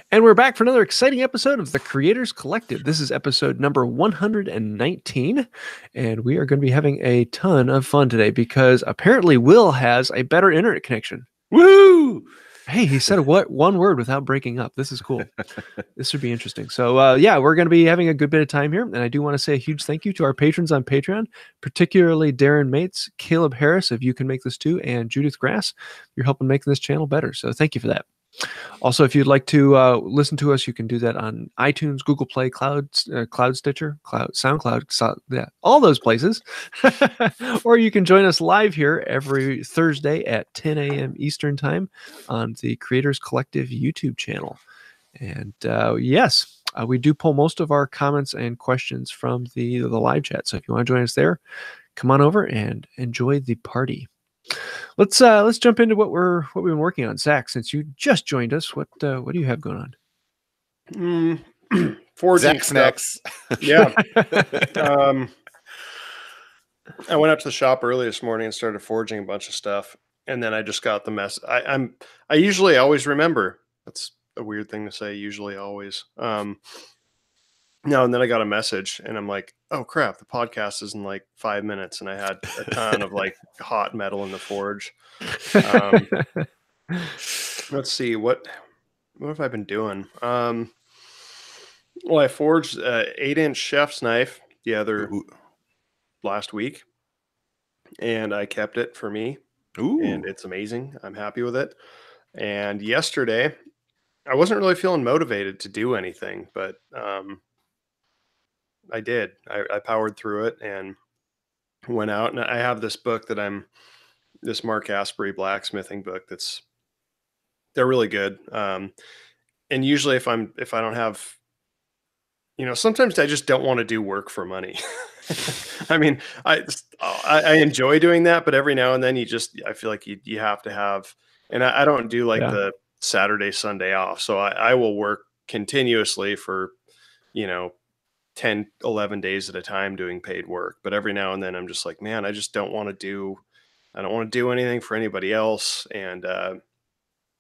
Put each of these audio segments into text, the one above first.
And we're back for another exciting episode of the Creators Collective. This is episode number 119, and we are going to be having a ton of fun today because apparently Will has a better internet connection. Woo! Hey, he said one word without breaking up. This is cool. This should be interesting. So yeah, we're going to be having a good bit of time here. And I do want to say a huge thank you to our patrons on Patreon, particularly Darren Mates, Caleb Harris of You Can Make This Too, and Judith Grass. You're helping make this channel better. So thank you for that. Also, if you'd like to listen to us, you can do that on iTunes, Google Play, Cloud Stitcher, SoundCloud, yeah, all those places. Or you can join us live here every Thursday at 10 a.m. Eastern Time on the Creators Collective YouTube channel. And yes, we do pull most of our comments and questions from the live chat. So if you want to join us there, come on over and enjoy the party. Let's jump into what we've been working on. Zach, since you just joined us, what do you have going on? Forging Zach's next. Yeah. I went out to the shop early this morning and started forging a bunch of stuff, and then I just got the mess. I usually always remember. That's a weird thing to say. Usually, always. No, and then I got a message, and I'm like, "Oh crap! The podcast is in like 5 minutes," and I had a ton of like hot metal in the forge. Let's see what have I been doing? Well, I forged an 8-inch chef's knife last week, and I kept it for me. Ooh. And it's amazing. I'm happy with it. And yesterday, I wasn't really feeling motivated to do anything, but I did. I powered through it and went out, and I have this book that this Mark Asbury blacksmithing book they're really good. And usually if I don't have, sometimes I just don't want to do work for money. I mean, I enjoy doing that, but every now and then I feel like you have to have, and I don't do like the Saturday, Sunday off. So I will work continuously for, 10, 11 days at a time doing paid work. But every now and then I'm just like, man, I don't want to do anything for anybody else. And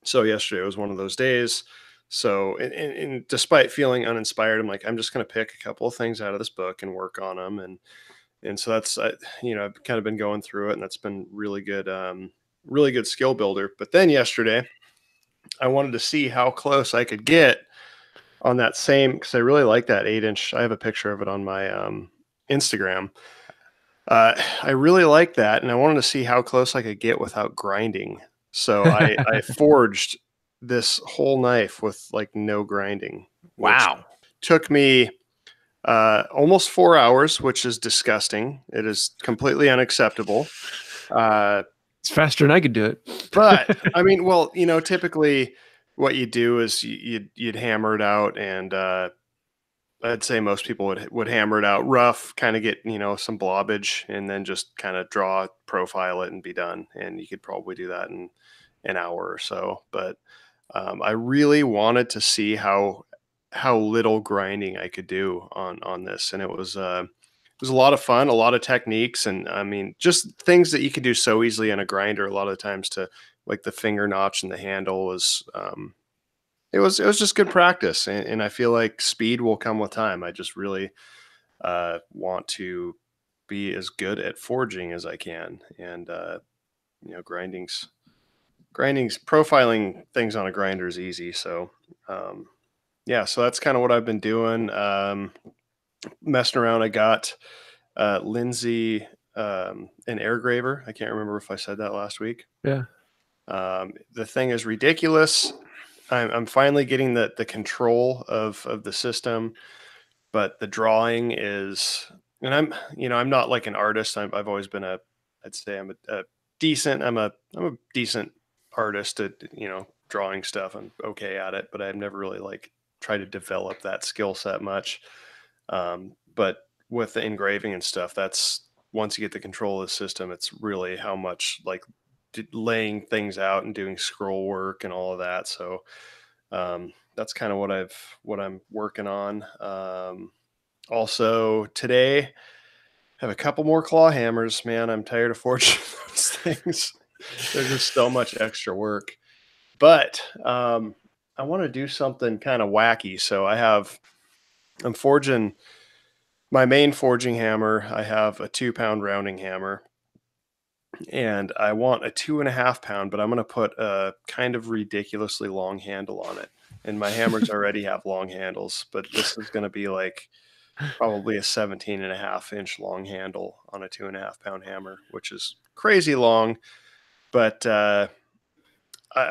so yesterday was one of those days. So, and despite feeling uninspired, I'm like, I'm just going to pick a couple of things out of this book and work on them. And so that's, I've kind of been going through it, and that's been really good skill builder. But then yesterday I wanted to see how close I could get on that same, because I really like that 8-inch. I have a picture of it on my Instagram. I really like that, and I wanted to see how close I could get without grinding. So I forged this whole knife with like no grinding. Wow. Took me almost 4 hours, which is disgusting. It is completely unacceptable. It's faster than I could do it. But I mean, well, typically what you do is you'd hammer it out, and I'd say most people would hammer it out rough, kind of get, some blobbage, and then just kind of profile it and be done. And you could probably do that in an hour or so. But I really wanted to see how little grinding I could do on this. And it was a lot of fun, a lot of techniques. And I mean, just things that you can do so easily in a grinder. A lot of the times to like the finger notch and the handle was, it was just good practice. And I feel like speed will come with time. I just really want to be as good at forging as I can. And, grinding's profiling things on a grinder is easy. So, so that's kind of what I've been doing. Messing around. I got Lindsay an air graver. I can't remember if I said that last week. Yeah. The thing is ridiculous. I'm finally getting the control of the system, but the drawing is, and I'm not like an artist. I've always been I'd say I'm a decent artist at, drawing stuff. I'm okay at it, but I've never really like tried to develop that skill set much. But with the engraving and stuff, that's, once you get the control of the system, it's really how much like laying things out and doing scroll work and all of that. So that's kind of what I'm working on. Also today I have a couple more claw hammers, man. I'm tired of forging those things. There's just so much extra work, but want to do something kind of wacky. So I'm forging my main forging hammer. I have a 2-pound rounding hammer, and I want a 2.5 pound, but I'm going to put a kind of ridiculously long handle on it. And my hammers already have long handles, but this is going to be like probably a 17.5 inch long handle on a 2.5 pound hammer, which is crazy long, but I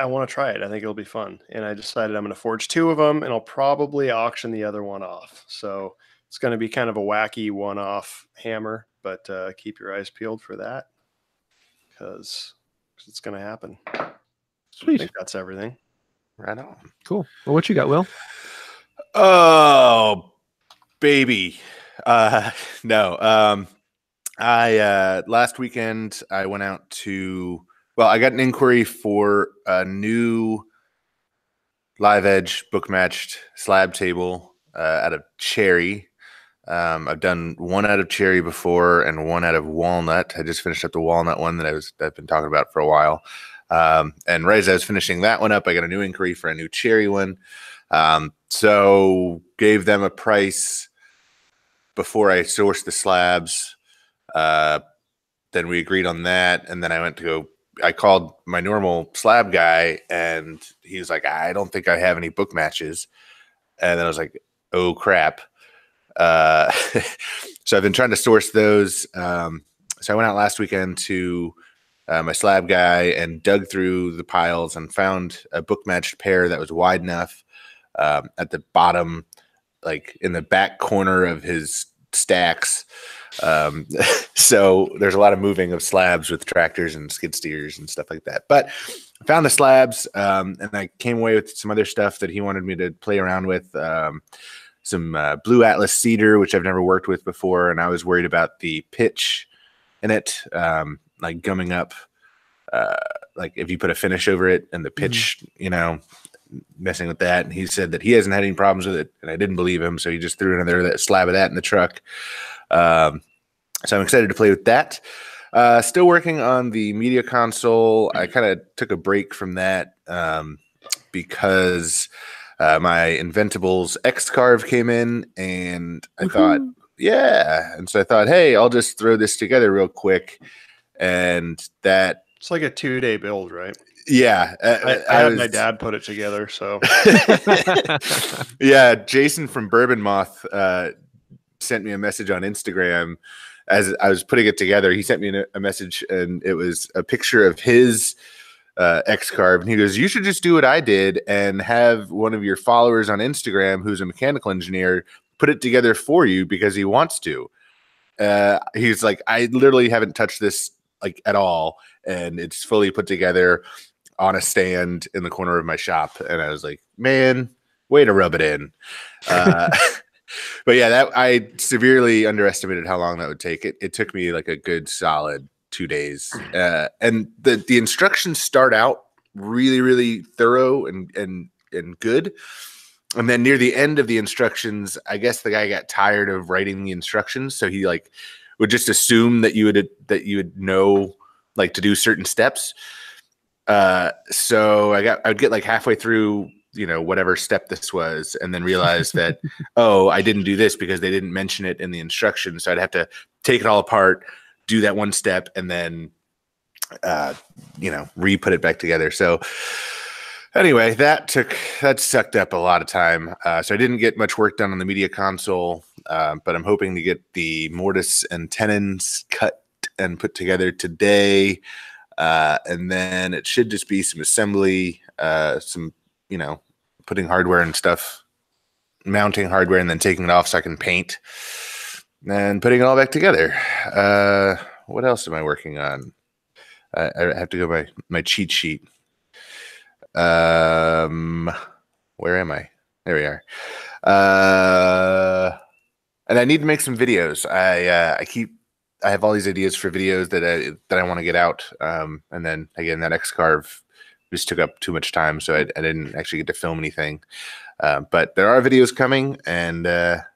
want to try it. I think it'll be fun. And I decided I'm going to forge 2 of them, and I'll probably auction the other one off. So it's going to be kind of a wacky one-off hammer, but keep your eyes peeled for that, because it's going to happen. Sweet. I think that's everything. Right on. Cool. Well, what you got, Will? Oh, baby. No. I last weekend I went out to, well, I got an inquiry for a new live edge book matched slab table out of cherry. I've done one out of cherry before and one out of walnut. I just finished up the walnut one that I've been talking about for a while. And right as I was finishing that one up, I got a new inquiry for a new cherry one. So gave them a price before I sourced the slabs. Then we agreed on that. And then I called my normal slab guy, and he was like, I don't think I have any book matches. And then I was like, oh crap. So I've been trying to source those. So I went out last weekend to my slab guy and dug through the piles and found a book matched pair that was wide enough at the bottom, like in the back corner of his stacks. So there's a lot of moving of slabs with tractors and skid steers and stuff like that. But I found the slabs, and I came away with some other stuff that he wanted me to play around with. Some Blue Atlas cedar, which I've never worked with before, and I was worried about the pitch in it, like gumming up, like if you put a finish over it and the pitch, messing with that. And he said that he hasn't had any problems with it, and I didn't believe him, so he just threw another slab of that in the truck. So I'm excited to play with that. Still working on the media console. I kind of took a break from that because my Inventables Xcarve came in, and I thought, and so I thought, hey, I'll just throw this together real quick. And that, it's like a 2-day build, right? Yeah. I had my dad put it together, so. Yeah, Jason from Bourbon Moth sent me a message on Instagram as I was putting it together. He sent me a message, and it was a picture of his Xcarve, and he goes, you should just do what I did and have one of your followers on Instagram who's a mechanical engineer put it together for you because he wants to. He's like, I literally haven't touched this like at all, and it's fully put together on a stand in the corner of my shop. And I was like, man, way to rub it in. But yeah, that I severely underestimated how long that would take. It took me like a good solid 2 days. And the instructions start out really, really thorough and good. And then near the end of the instructions, I guess the guy got tired of writing the instructions, so he like would just assume that you would know like to do certain steps. So I would get like halfway through, whatever step this was, and then realize that, oh, I didn't do this because they didn't mention it in the instructions. So I'd have to take it all apart, do that one step, and then, re-put it back together. So anyway, that sucked up a lot of time. So I didn't get much work done on the media console, but I'm hoping to get the mortise and tenons cut and put together today. And then it should just be some assembly, some, putting hardware and stuff, mounting hardware, and then taking it off so I can paint and putting it all back together. What else am I working on? I have to go by my cheat sheet. Where am I? There we are. And I need to make some videos. I have all these ideas for videos that I want to get out. And then again, that Xcarve just took up too much time, so I didn't actually get to film anything. But there are videos coming, and I'm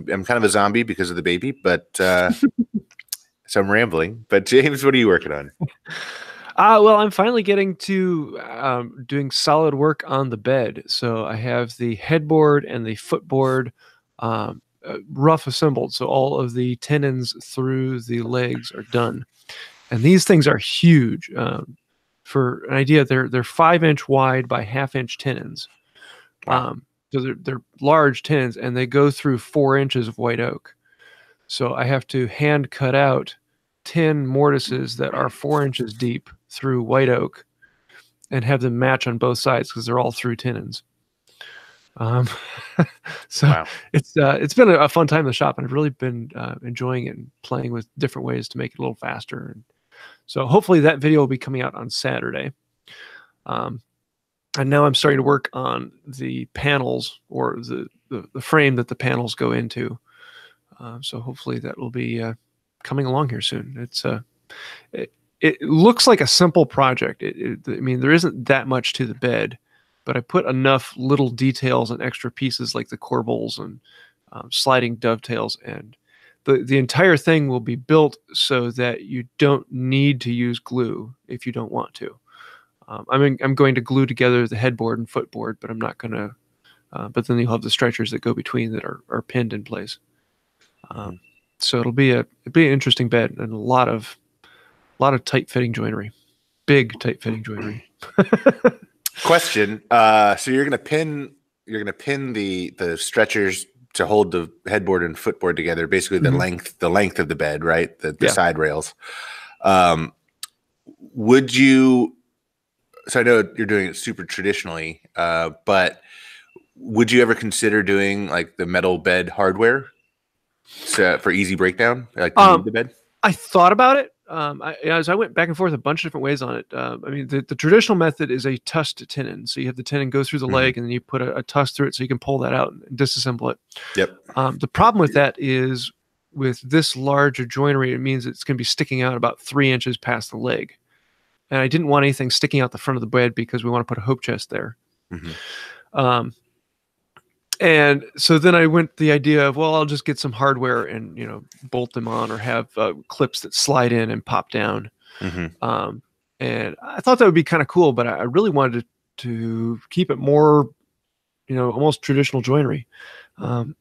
kind of a zombie because of the baby, but so I'm rambling. But James, what are you working on? Well, I'm finally getting to doing solid work on the bed. So I have the headboard and the footboard rough assembled. So all of the tenons through the legs are done. And these things are huge. For an idea, they're 5-inch wide by 1/2-inch tenons. Wow. So they're large tenons, and they go through 4 inches of white oak. So I have to hand cut out 10 mortises that are 4 inches deep through white oak and have them match on both sides because they're all through tenons. So Wow. it's been a fun time in the shop, and I've really been enjoying it and playing with different ways to make it a little faster. And so hopefully that video will be coming out on Saturday. And now I'm starting to work on the panels, or the frame that the panels go into. So hopefully that will be coming along here soon. It looks like a simple project. I mean, there isn't that much to the bed, but I put enough little details and extra pieces like the corbels and sliding dovetails, and the entire thing will be built so that you don't need to use glue if you don't want to. I'm going to glue together the headboard and footboard, but I'm not going to. But then you'll have the stretchers that go between that are pinned in place. So it'll be an interesting bed and a lot of tight fitting joinery, big tight fitting joinery. Question: so you're gonna pin the stretchers to hold the headboard and footboard together, basically the length of the bed, right? The side rails. Would you? So I know you're doing it super traditionally, but would you ever consider doing like the metal bed hardware for easy breakdown, like the bed? I thought about it. As I went back and forth a bunch of different ways on it. I mean, the traditional method is a tussed tenon. So you have the tenon go through the leg, and then you put a tuss through it so you can pull that out and disassemble it. Yep. The problem with that is with this large a joinery, it means it's going to be sticking out about 3 inches past the leg. And I didn't want anything sticking out the front of the bed because we want to put a hope chest there. And so then I went the idea of, well, I'll just get some hardware and, bolt them on, or have clips that slide in and pop down. And I thought that would be kind of cool, but I really wanted to keep it more, almost traditional joinery. So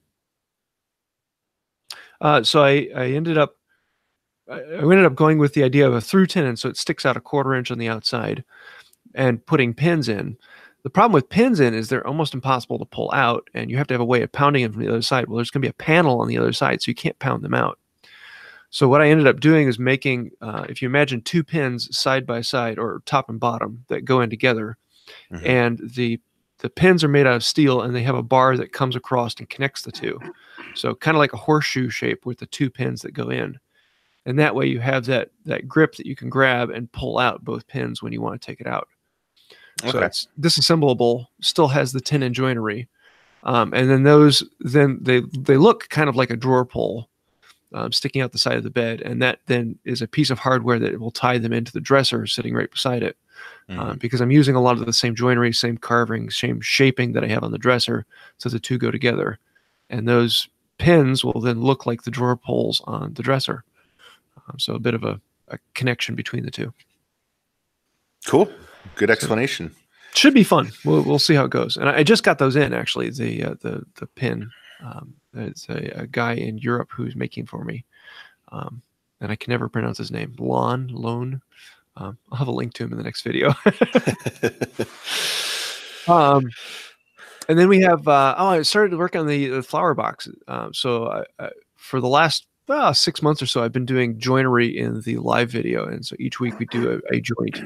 I ended up going with the idea of a through tenon, so it sticks out 1/4 inch on the outside, and putting pins in. The problem with pins in is they're almost impossible to pull out, and you have to have a way of pounding them from the other side. Well, there's going to be a panel on the other side, so you can't pound them out. So what I ended up doing is making, if you imagine 2 pins side by side, or top and bottom, that go in together, and the pins are made out of steel, and they have a bar that comes across and connects the two. So kind of like a horseshoe shape with the 2 pins that go in. And that way you have that grip that you can grab and pull out both pins when you want to take it out. So it's disassemblable, still has the tenon joinery. And then they look kind of like a drawer pull sticking out the side of the bed. And that then is a piece of hardware that will tie them into the dresser sitting right beside it. Because I'm using a lot of the same joinery, same carving, same shaping that I have on the dresser. So the two go together. And those pins will then look like the drawer pulls on the dresser. So a bit of a connection between the two. Cool. Good explanation. So, should be fun. We'll see how it goes. And I just got those in, actually, the pin. It's a guy in Europe who's making for me. And I can never pronounce his name. Lone. I'll have a link to him in the next video. And then we have, I started to work on the flower box. So for the last 6 months or so, I've been doing joinery in the live video. And so each week we do a joint.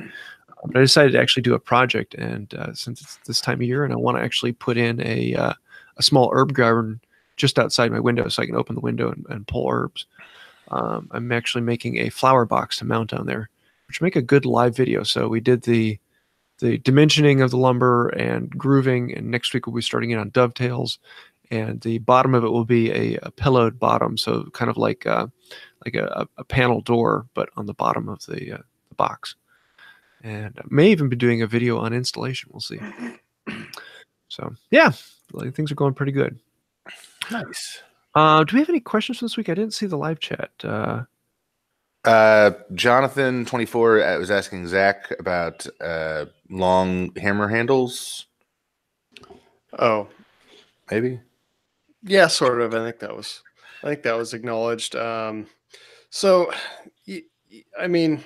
But I decided to actually do a project. And since it's this time of year, and I want to actually put in a small herb garden just outside my window so I can open the window and pull herbs. I'm actually making a flower box to mount on there, which will make a good live video. So we did the dimensioning of the lumber and grooving, and next week we'll be starting it on dovetails, and the bottom of it will be a pillowed bottom, so kind of like a panel door, but on the bottom of the box. And I may even be doing a video on installation. We'll see. So yeah, things are going pretty good. Nice. Do we have any questions this week? I didn't see the live chat. Jonathan 24 was asking Zack about long hammer handles. Oh, maybe. Yeah, sort of. I think that was acknowledged. So, I mean,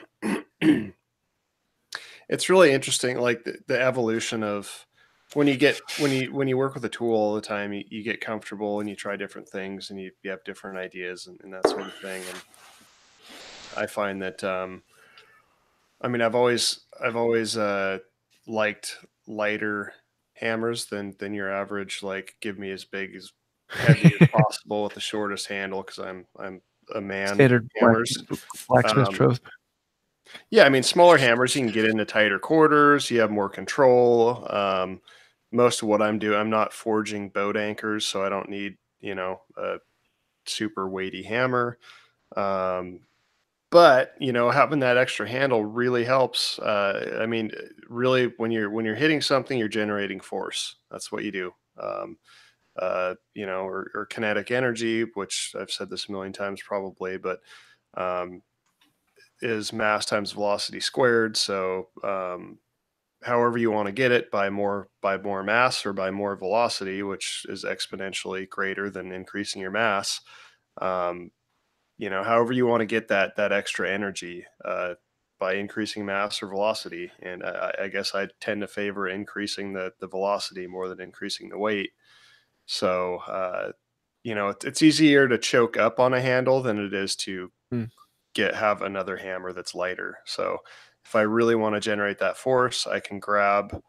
it's really interesting, like the evolution of when you work with a tool all the time, you get comfortable and you try different things and you have different ideas and that sort of thing. And I find that, I mean, I've always liked lighter hammers than your average, like give me as big as heavy as possible with the shortest handle, because I'm a man. Standard hammers. blacksmith trope. Yeah, I mean, smaller hammers, you can get into tighter quarters. You have more control. Most of what I'm doing, I'm not forging boat anchors, so I don't need, a super weighty hammer. But having that extra handle really helps. I mean, really, when you're hitting something, you're generating force. That's what you do. Or kinetic energy, which I've said this a million times probably, but is mass times velocity squared. So however you want to get it, by more mass or by more velocity, which is exponentially greater than increasing your mass. However you want to get that extra energy by increasing mass or velocity. And I guess I tend to favor increasing the velocity more than increasing the weight. So, it's easier to choke up on a handle than it is to have another hammer that's lighter. So if I really want to generate that force, I can grab,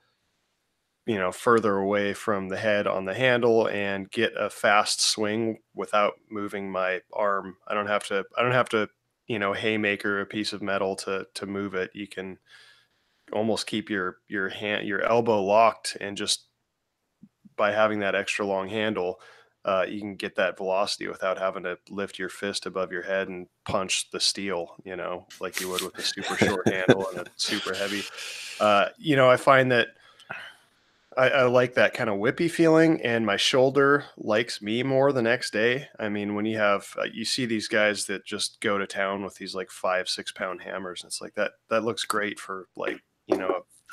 further away from the head on the handle and get a fast swing without moving my arm. I don't have to, haymaker a piece of metal to move it. You can almost keep your elbow locked, and just by having that extra long handle, you can get that velocity without having to lift your fist above your head and punch the steel, like you would with a super short handle and a super heavy. I find that I like that kind of whippy feeling, and my shoulder likes me more the next day. I mean, when you have, you see these guys that just go to town with these like 5-6 pound hammers, and it's like that looks great for like, a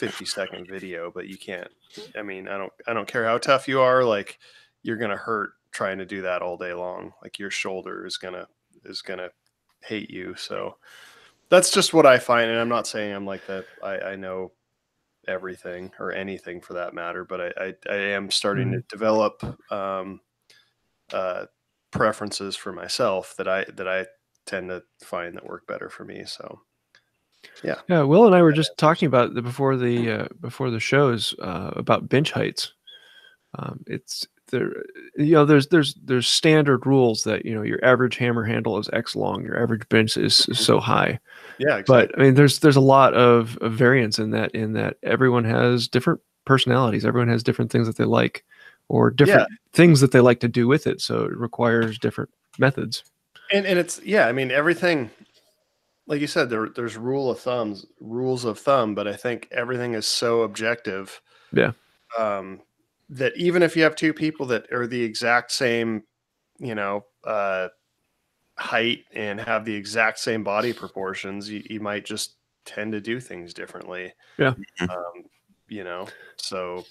50-second video, but you can't, I mean, I don't care how tough you are, like you're going to hurt trying to do that all day long. Like your shoulder is going to hate you. So that's just what I find. And I'm not saying I'm like that. I know everything or anything for that matter, but I am starting to develop preferences for myself that I tend to find that work better for me. So yeah. Will and I were just talking about before the shows about bench heights. It's there, there's standard rules that your average hammer handle is X long, your average bench is so high. Yeah, exactly. But I mean, there's a lot of variance in that everyone has different personalities, everyone has different things that they like, or different things that they like to do with it. So it requires different methods. And it's I mean, everything, like you said, there's rules of thumb, but I think everything is so objective. Yeah. That even if you have two people that are the exact same, height and have the exact same body proportions, you might just tend to do things differently. Yeah. So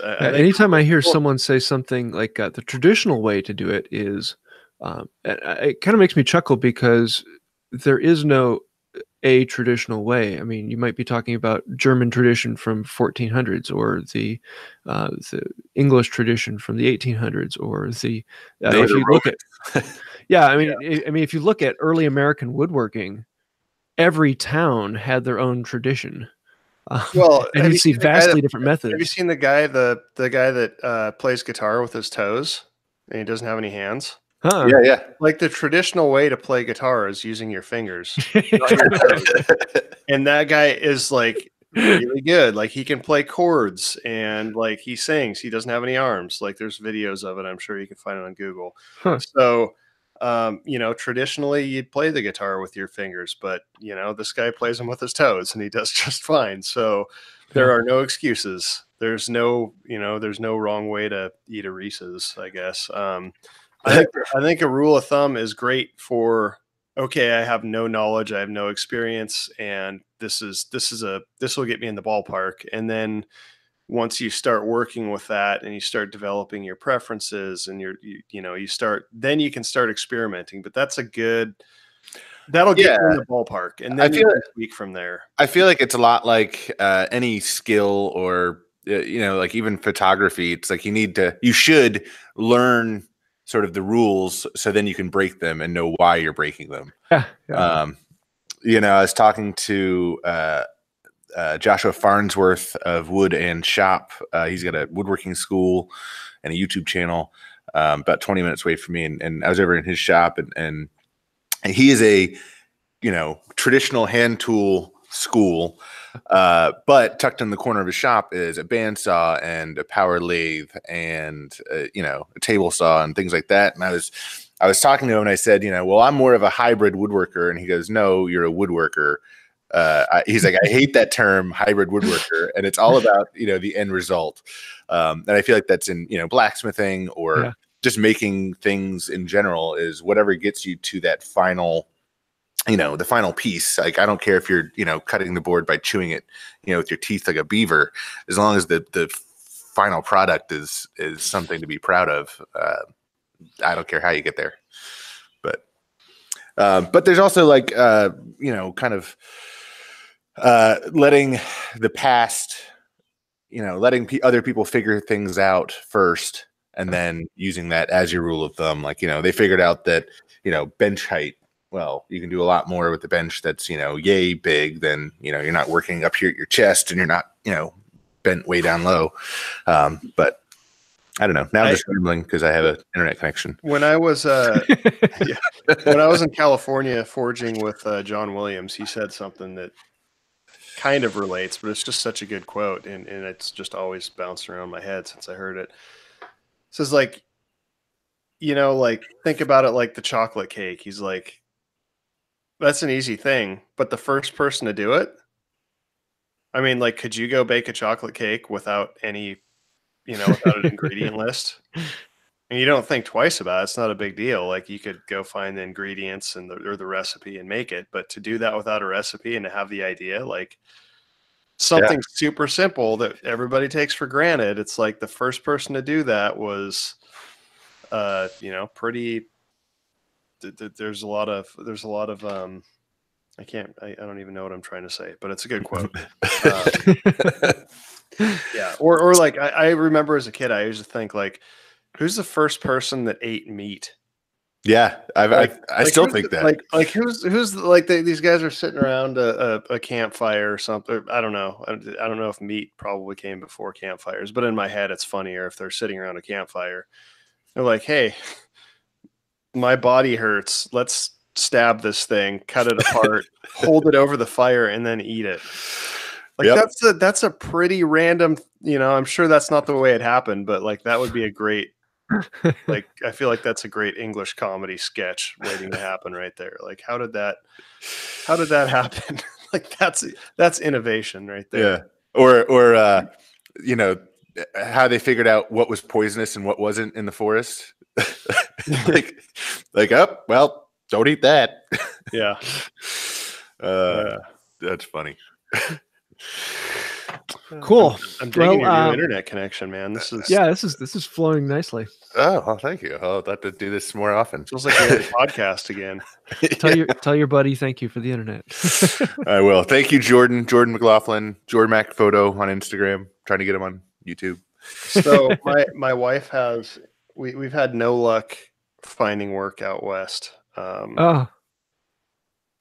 anytime I hear someone say something like the traditional way to do it is, it kind of makes me chuckle, because there is no a traditional way. I mean, you might be talking about German tradition from 1400s, or the English tradition from the 1800s, or the if you look at I mean, if you look at early American woodworking, every town had their own tradition. Well, and you see vastly different methods. Have you seen the guy that plays guitar with his toes and he doesn't have any hands? Huh. Yeah. Like the traditional way to play guitar is using your fingers, not your toes. And that guy is like really good. Like he can play chords and like he sings. He doesn't have any arms. Like there's videos of it. I'm sure you can find it on Google. Huh. So, traditionally you'd play the guitar with your fingers, but this guy plays them with his toes and he does just fine. So there are no excuses. There's no wrong way to eat a Reese's, I guess. I think a rule of thumb is great for okay, I have no knowledge, I have no experience, and this will get me in the ballpark. And then once you start working with that and you start developing your preferences and then you can start experimenting. But that'll get you in Yeah, the ballpark, and I then you feel can tweak from there. I feel like it's a lot like any skill or like even photography. It's like you should learn sort of the rules so then you can break them and know why you're breaking them. Yeah. I was talking to Joshua Farnsworth of Wood and Shop. He's got a woodworking school and a YouTube channel about 20 minutes away from me. And I was over in his shop, and he is a, traditional hand tool school, but tucked in the corner of his shop is a bandsaw and a power lathe and, a table saw and things like that. And I was talking to him and I said, well, I'm more of a hybrid woodworker. And he goes, no, you're a woodworker. He's like, I hate that term, hybrid woodworker, and it's all about the end result. And I feel like that's in blacksmithing or just making things in general, is whatever gets you to that final, the final piece. Like, I don't care if you're cutting the board by chewing it with your teeth like a beaver, as long as the final product is something to be proud of. I don't care how you get there, but there's also like kind of letting the past, letting other people figure things out first, and then using that as your rule of thumb. Like, they figured out that, bench height, well, you can do a lot more with the bench that's, yay big than, you're not working up here at your chest and you're not, bent way down low. But I don't know. Now I'm just rambling because I have an internet connection. When I was when I was in California forging with John Williams, he said something that kind of relates, but it's just such a good quote, and it's just always bounced around my head since I heard it. It says, like, like, think about it like the chocolate cake. He's like, that's an easy thing, but the first person to do it, I mean, like, could you go bake a chocolate cake without any, without an ingredient list? And you don't think twice about it. It's not a big deal. Like, you could go find the ingredients or the recipe and make it. But to do that without a recipe and to have the idea, like something super simple that everybody takes for granted, it's like the first person to do that was, pretty. There's a lot of. I don't even know what I'm trying to say, but it's a good quote. Yeah. Or like, I remember as a kid, I used to think, like, who's the first person that ate meat? Yeah, I still think that. Like who's like these guys are sitting around a campfire or something. I don't know. I don't know if meat probably came before campfires, but in my head, it's funnier if they're sitting around a campfire. They're like, hey, my body hurts. Let's stab this thing, cut it apart, hold it over the fire, and then eat it. Like, that's a pretty random, I'm sure that's not the way it happened, but like, that would be a great, like, I feel like that's a great English comedy sketch waiting to happen right there. Like, how did that happen? Like, that's innovation right there. Yeah. Or how they figured out what was poisonous and what wasn't in the forest. like, oh, well, don't eat that. Yeah. That's funny. Cool. I'm digging your new internet connection, man. This is flowing nicely. Oh, well, thank you. I'll have to do this more often. Feels like we're on a podcast again. Tell your buddy thank you for the internet. I will. Thank you, Jordan McLaughlin, Jordan Mac Photo on Instagram. Trying to get him on YouTube. So my wife has we've had no luck finding work out west.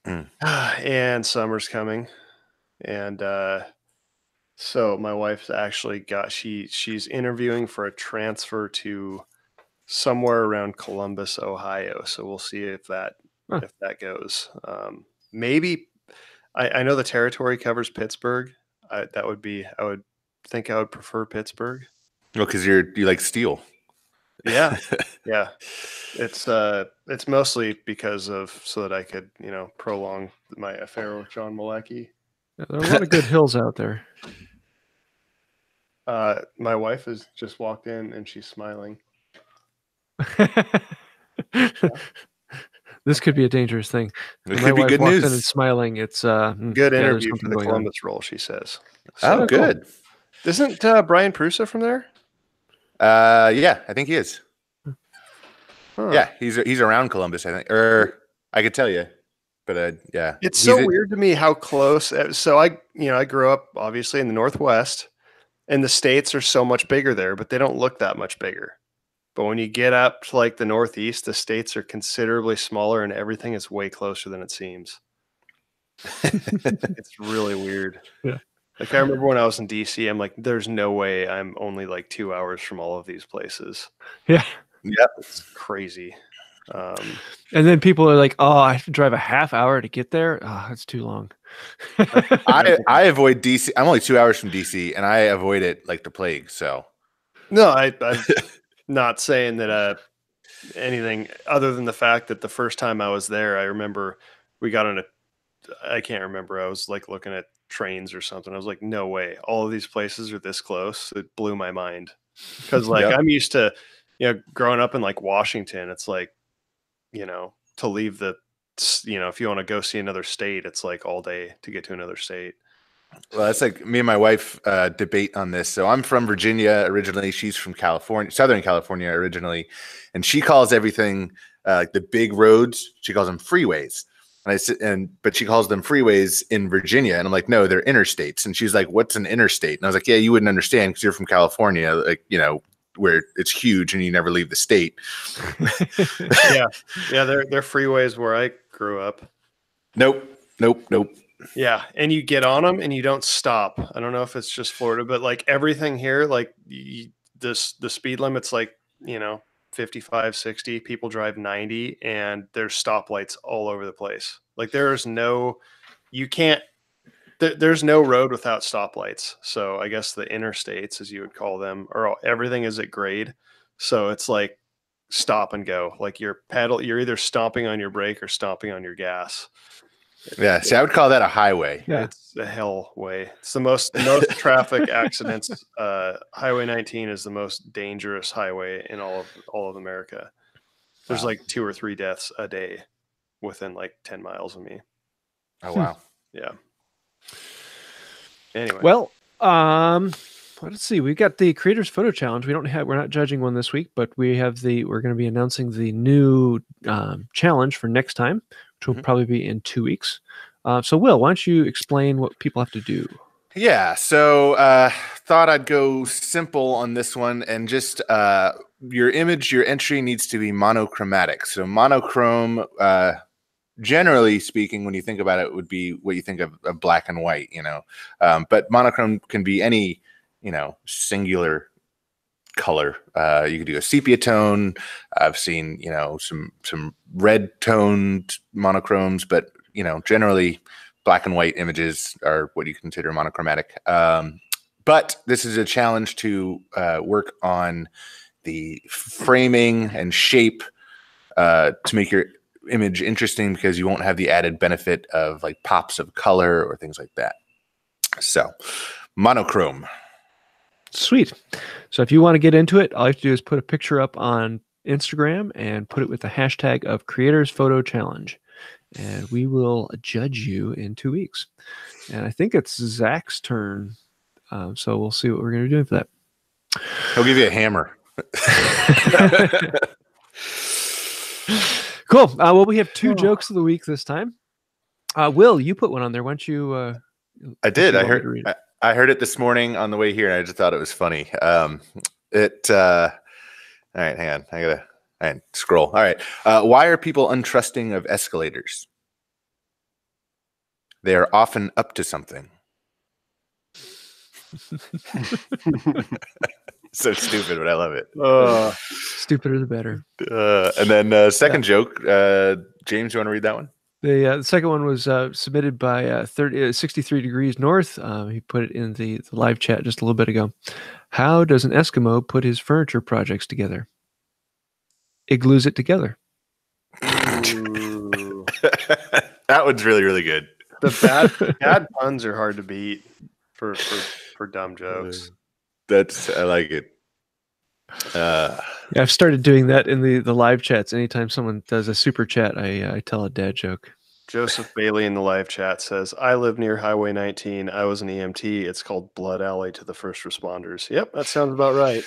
And summer's coming, and so my wife's actually she's interviewing for a transfer to somewhere around Columbus, Ohio. So we'll see if that goes. Maybe I know the territory covers Pittsburgh. I would think I would prefer Pittsburgh. Well, because you like steel. Yeah. Yeah. It's mostly because so that I could, prolong my affair with John Malecki. Yeah, there are a lot of good hills out there. My wife has just walked in and she's smiling. This could be a dangerous thing. It When my could be wife good walks in and news. smiling, it's Good there's interview for something the going on. Columbus roll, she says. Oh, So, good. Isn't Brian Prusa from there? Yeah, I think he is. Huh. Yeah, he's around Columbus, I think, or I could tell you, but yeah, It's so weird to me how close. So I grew up obviously in the Northwest, and the states are so much bigger there, but they don't look that much bigger. But when you get up to like the Northeast, the states are considerably smaller, and everything is way closer than it seems. It's really weird. Yeah. Like I remember when I was in DC, I'm like, there's no way I'm only like 2 hours from all of these places. Yeah. Yep. It's crazy. And then people are like, "Oh, I have to drive a half hour to get there. Oh, that's too long." I avoid DC. I'm only 2 hours from DC, and I avoid it like the plague. So No, I'm not saying that anything other than the fact that the first time I was there, I remember we got on I can't remember. I was like looking at trains or something. I was like, no way. All of these places are this close. It blew my mind. Because like Yep. I'm used to, growing up in like Washington, it's like, to leave if you want to go see another state, it's like all day to get to another state. Well, that's like me and my wife debate on this. So I'm from Virginia originally. She's from California, Southern California originally, and she calls everything like the big roads. She calls them freeways, but she calls them freeways in Virginia, and I'm like, no, they're interstates. And she's like, what's an interstate? And I was like, yeah, you wouldn't understand because you're from California, like where it's huge and you never leave the state. Yeah, they're freeways where I grew up. Nope. Yeah, and you get on them and you don't stop. I don't know if it's just Florida, but like everything here, like the speed limit's like 55, 60. People drive 90, and there's stoplights all over the place. Like there's no road without stoplights. So I guess the interstates, as you would call them, everything is at grade. So it's like stop and go. Like you're either stomping on your brake or stomping on your gas. Yeah, see, I would call that a highway. Yeah. It's a hell way. It's the most traffic accidents. Highway 19 is the most dangerous highway in all of America. There's like 2 or 3 deaths a day within like 10 miles of me. Oh wow. Yeah. Anyway. Well, let's see. We've got the Creators Photo Challenge. We're not judging one this week, but we're going to be announcing the new challenge for next time, which will probably be in 2 weeks. So Will, why don't you explain what people have to do? Yeah, so thought I'd go simple on this one, and just your entry needs to be monochromatic. So monochrome, generally speaking, when you think about it, would be what you think of black and white, but monochrome can be any, singular color. You could do a sepia tone. I've seen, some red toned monochromes, but generally black and white images are what you consider monochromatic. But this is a challenge to work on the framing and shape to make your image interesting, because you won't have the added benefit of like pops of color or things like that. So monochrome. Sweet. So if you want to get into it, all you have to do is put a picture up on Instagram and put it with the hashtag of Creators Photo Challenge, and we will judge you in 2 weeks. And I think it's Zach's turn, so we'll see what we're going to be doing for that. He'll give you a hammer. Cool. Well, we have 2 jokes of the week this time. Will, you put one on there. Why don't you? I did. I heard it this morning on the way here, and I just thought it was funny. All right, hang on. I gotta scroll. All right. Why are people untrusting of escalators? They are often up to something. So stupid, but I love it. Stupider the better. And then second joke. James, you want to read that one? The second one was submitted by 63 Degrees North. He put it in the live chat just a little bit ago. How does an Eskimo put his furniture projects together? Igloos it together. That one's really, really good. The bad puns are hard to beat for dumb jokes. I like it. Yeah, I've started doing that in the live chats. Anytime someone does a super chat, I tell a dad joke. Joseph Bailey in the live chat says, I live near Highway 19. I was an EMT. It's called Blood Alley to the first responders. Yep, that sounds about right.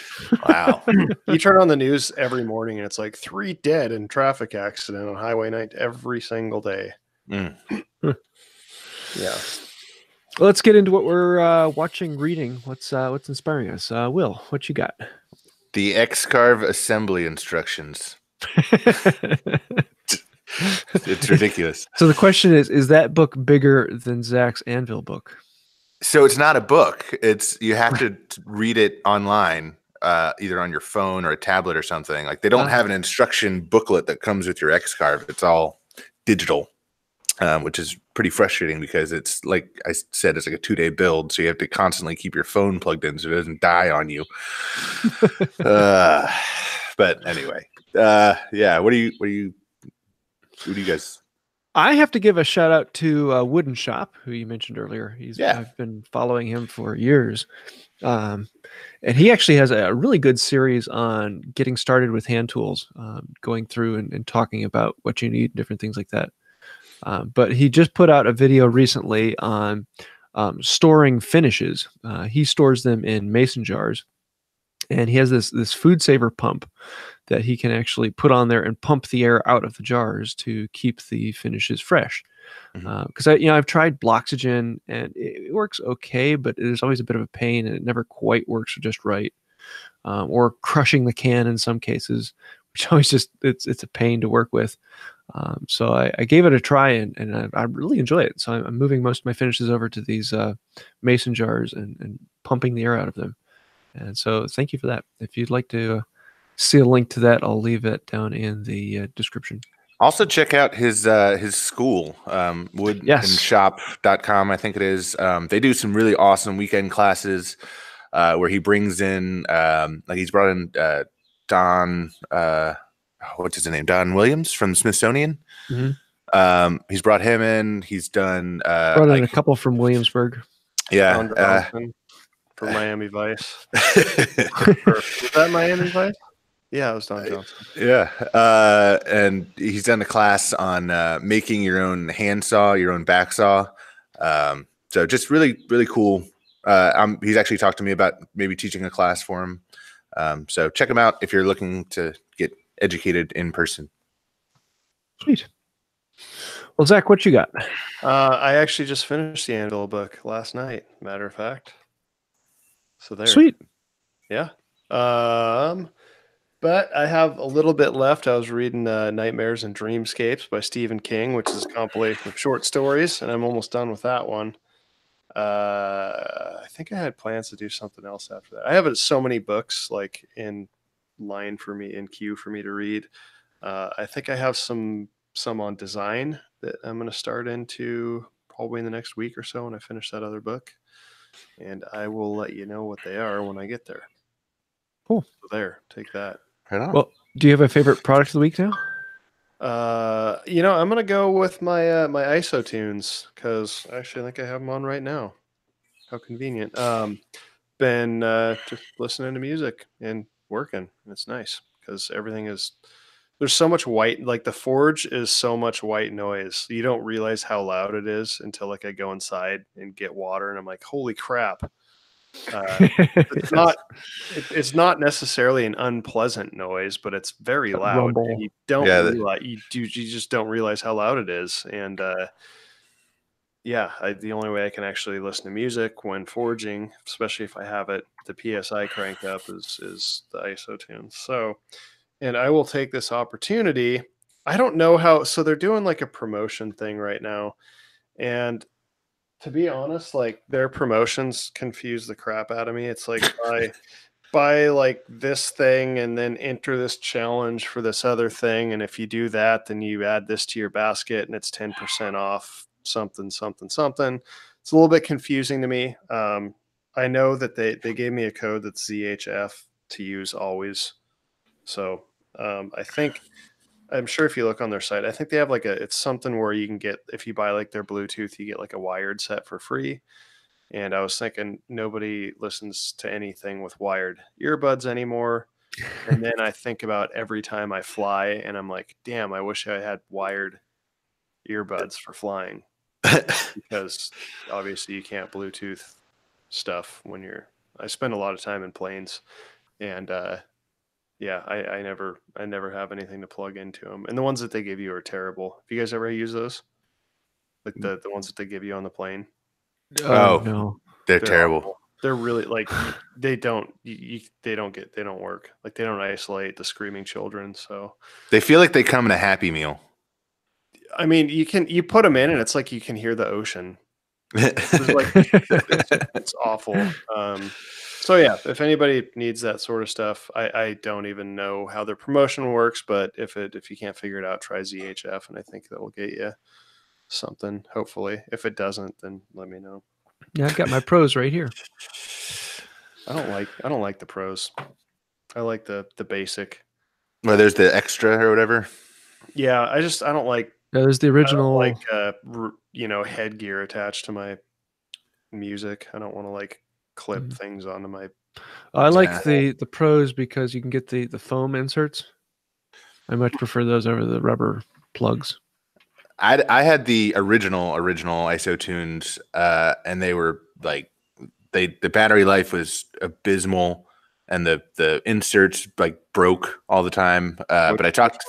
Wow. You turn on the news every morning and it's like 3 dead in traffic accident on Highway 19 every single day. Mm. Yeah. Well, let's get into what we're watching, reading. What's inspiring us? Will, what you got? The Xcarve assembly instructions. It's ridiculous. So the question is that book bigger than Zack's Anvil book? So it's not a book. It's you have to read it online, either on your phone or a tablet or something. Like they don't have an instruction booklet that comes with your Xcarve. It's all digital, which is pretty frustrating because it's like I said, it's like a 2-day build, so you have to constantly keep your phone plugged in so it doesn't die on you. But anyway, yeah. What do you guys? I have to give a shout out to Wooden Shop, who you mentioned earlier. Yeah. I've been following him for years. And he actually has a really good series on getting started with hand tools, going through and talking about what you need, different things like that. But he just put out a video recently on storing finishes. He stores them in mason jars, and he has this food saver pump that he can actually put on there and pump the air out of the jars to keep the finishes fresh. Because I've tried Bloxygen and it works okay, but it is always a bit of a pain and it never quite works just right. Or crushing the can in some cases, which always just it's a pain to work with. So I gave it a try and I really enjoy it. So I'm moving most of my finishes over to these mason jars and pumping the air out of them. And so thank you for that. If you'd like to see a link to that, I'll leave it down in the description. Also check out his school, woodandshop.com, I think it is. They do some really awesome weekend classes where he brings in, like he's brought in Don, what's his name? Don Williams from the Smithsonian. He's brought him in. He's done brought in a couple from Williamsburg. Yeah. From Miami Vice. Was that Miami Vice? Yeah, it was Don Johnson. Yeah. And he's done a class on making your own hand saw, your own back saw. So just really, really cool. He's actually talked to me about maybe teaching a class for him. So check him out if you're looking to get educated in person. Sweet. Well, Zach, what you got? I actually just finished the Anvil book last night, matter of fact. So there. Sweet. Yeah. But I have a little bit left. I was reading Nightmares and Dreamscapes by Stephen King, which is a compilation of short stories, and I'm almost done with that one. I think I had plans to do something else after that. I have so many books like in line for me, in queue for me to read. I think I have some on design that I'm going to start into probably in the next week or so when I finish that other book. And I will let you know what they are when I get there. Cool. So there, take that. Right on. Well, do you have a favorite product of the week now? I'm gonna go with my my ISO tunes because actually I think I have them on right now. How convenient. Been just listening to music and working. It's nice because everything is. There's so much white, like the Forge is so much white noise. You don't realize how loud it is until like I go inside and get water and I'm like, holy crap. It's not necessarily an unpleasant noise, but it's very loud. And you don't realize you just don't realize how loud it is. And the only way I can actually listen to music when forging, especially if I have the PSI cranked up, is the ISO tunes. So, and I will take this opportunity. I don't know how. So they're doing like a promotion thing right now, and to be honest, like their promotions confuse the crap out of me. It's like buy like this thing and then enter this challenge for this other thing. And if you do that, then you add this to your basket and it's 10% off something. It's a little bit confusing to me. I know that they gave me a code that's ZHF to use always. So I'm sure if you look on their site, I think they have it's something where you can get, if you buy like their Bluetooth, you get like a wired set for free. And I was thinking nobody listens to anything with wired earbuds anymore. And then I think about every time I fly, and I'm like, damn, I wish I had wired earbuds for flying, because obviously you can't Bluetooth stuff when you're. I spend a lot of time in planes, and yeah, I never have anything to plug into them, and the ones that they give you are terrible. Have you guys ever used those? Like the ones that they give you on the plane? Oh, no. they're They're terrible. awful. They're really like they don't work. Like they don't isolate the screaming children. So They feel like they come in a Happy Meal. I mean, you put them in, and it's like you can hear the ocean. It's like it's awful. So yeah, if anybody needs that sort of stuff, I don't even know how their promotion works, but if you can't figure it out, try ZHF, and I think that will get you something. Hopefully, if it doesn't, then let me know. Yeah, I've got my pros right here. I don't like the pros. I like the basic. Well, there's the extra or whatever. Yeah, I don't like. There's the original. I don't like headgear attached to my music. I don't want to like clip things onto my. I like the pros because you can get the foam inserts. I much prefer those over the rubber plugs. I had the original ISO tunes, and they were like the battery life was abysmal, and the inserts like broke all the time. But I talked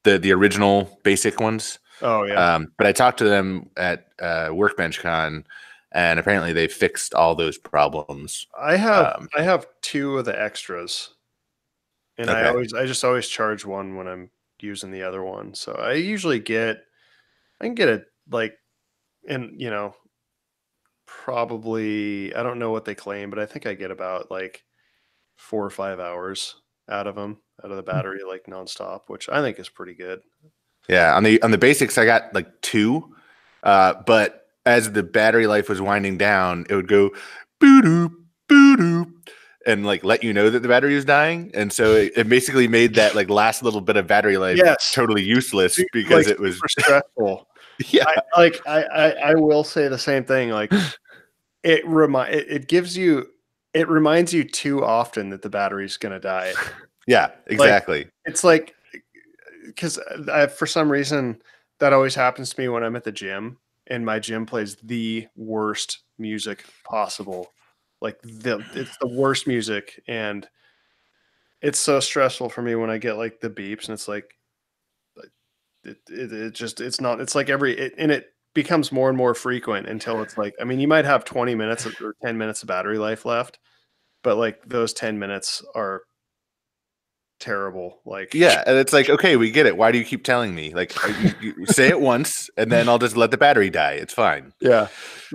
the original basic ones. Oh yeah. But I talked to them at Workbench Con, and apparently they fixed all those problems. I have two of the extras, and okay. I just always charge one when I'm using the other one. So I usually I can get it like, and probably, I don't know what they claim, but I think I get about like 4 or 5 hours out of the battery, like nonstop, which I think is pretty good. Yeah, on the basics, I got like 2, but as the battery life was winding down, it would go boo doo, and like let you know that the battery was dying, and so it basically made that like last little bit of battery life totally useless because like, it was stressful. Yeah, I will say the same thing. Like it reminds you too often that the battery's gonna die. Yeah, exactly. Like, it's like, because for some reason that always happens to me when I'm at the gym, and my gym plays the worst music possible. Like it's the worst music, and it's so stressful for me when I get like the beeps, and it's like it's like and it becomes more and more frequent until it's like, I mean, you might have 20 minutes or 10 minutes of battery life left, but like those 10 minutes are terrible. Like, yeah, and it's like, okay, we get it. Why do you keep telling me? Like, you say it once, and then I'll just let the battery die. It's fine. Yeah.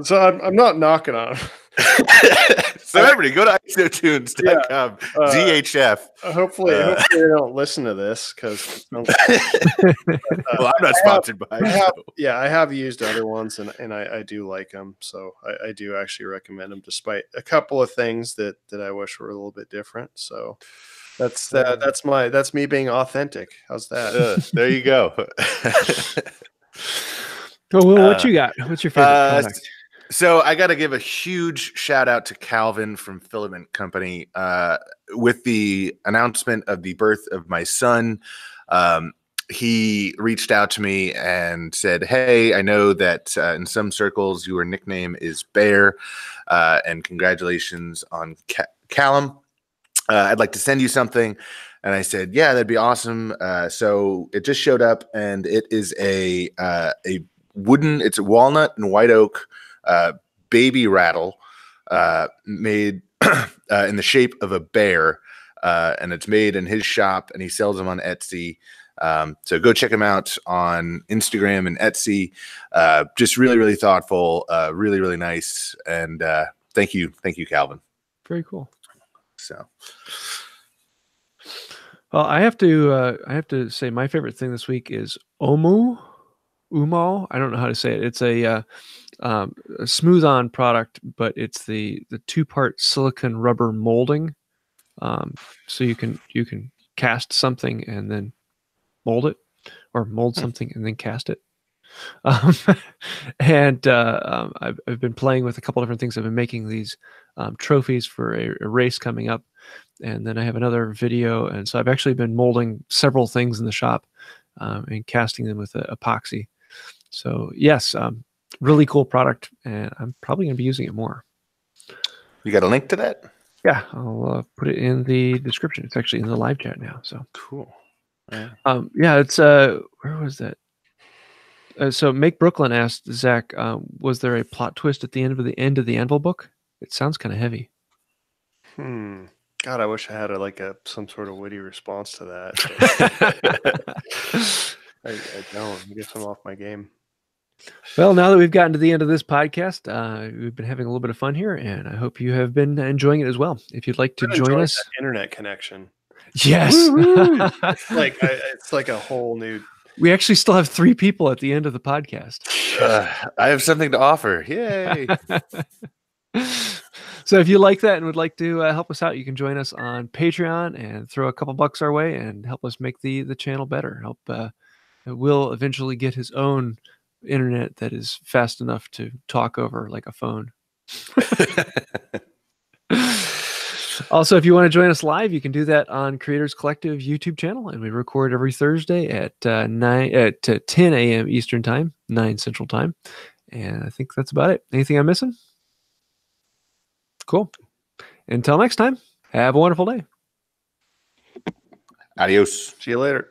So I'm not knocking on them. So everybody, go to isotunes.com. ZHF. Hopefully they don't listen to this, because well, I'm not sponsored by. I have used other ones, and I do like them. So I do actually recommend them, despite a couple of things that I wish were a little bit different. So that's me being authentic. How's that? There you go. Oh, well, what you got? What's your favorite product? So I got to give a huge shout out to Calvin from Filament Company. With the announcement of the birth of my son, he reached out to me and said, "Hey, I know that in some circles your nickname is Bear, and congratulations on Callum. I'd like to send you something." And I said, "Yeah, that'd be awesome." So it just showed up, and it is a wooden, it's a walnut and white oak Baby Rattle, made in the shape of a bear, and it's made in his shop, and he sells them on Etsy. So go check him out on Instagram and Etsy. Just really, really thoughtful, really, really nice, and thank you, Calvin. Very cool. So, well, I have to say my favorite thing this week is Umo. I don't know how to say it. It's a smooth on product, but it's the 2-part silicone rubber molding. So you can cast something and then mold it, or mold something and then cast it. And I've been playing with a couple different things. I've been making these trophies for a race coming up, and then I have another video. And so I've actually been molding several things in the shop and casting them with epoxy. So yes, really cool product, and I'm probably going to be using it more. You got a link to that? Yeah, I'll put it in the description. It's actually in the live chat now. So cool. Yeah, yeah, it's where was that? So Make Brooklyn asked Zach, was there a plot twist at the end of the Anvil book? It sounds kind of heavy. God, I wish I had some sort of witty response to that. I don't. I guess I'm off my game. Well, now that we've gotten to the end of this podcast, we've been having a little bit of fun here, and I hope you have been enjoying it as well. If you'd like to join us, internet connection. Yes, it's like a whole new. We actually still have 3 people at the end of the podcast. I have something to offer. Yay! So if you like that and would like to help us out, you can join us on Patreon and throw a couple bucks our way and help us make the channel better. Help Will eventually get his own internet that is fast enough to talk over like a phone. Also, if you want to join us live, you can do that on Creators Collective YouTube channel, and we record every Thursday at 10 a.m. Eastern Time, 9 Central Time. And I think that's about it. Anything I'm missing? Cool. Until next time, have a wonderful day. Adios. See you later.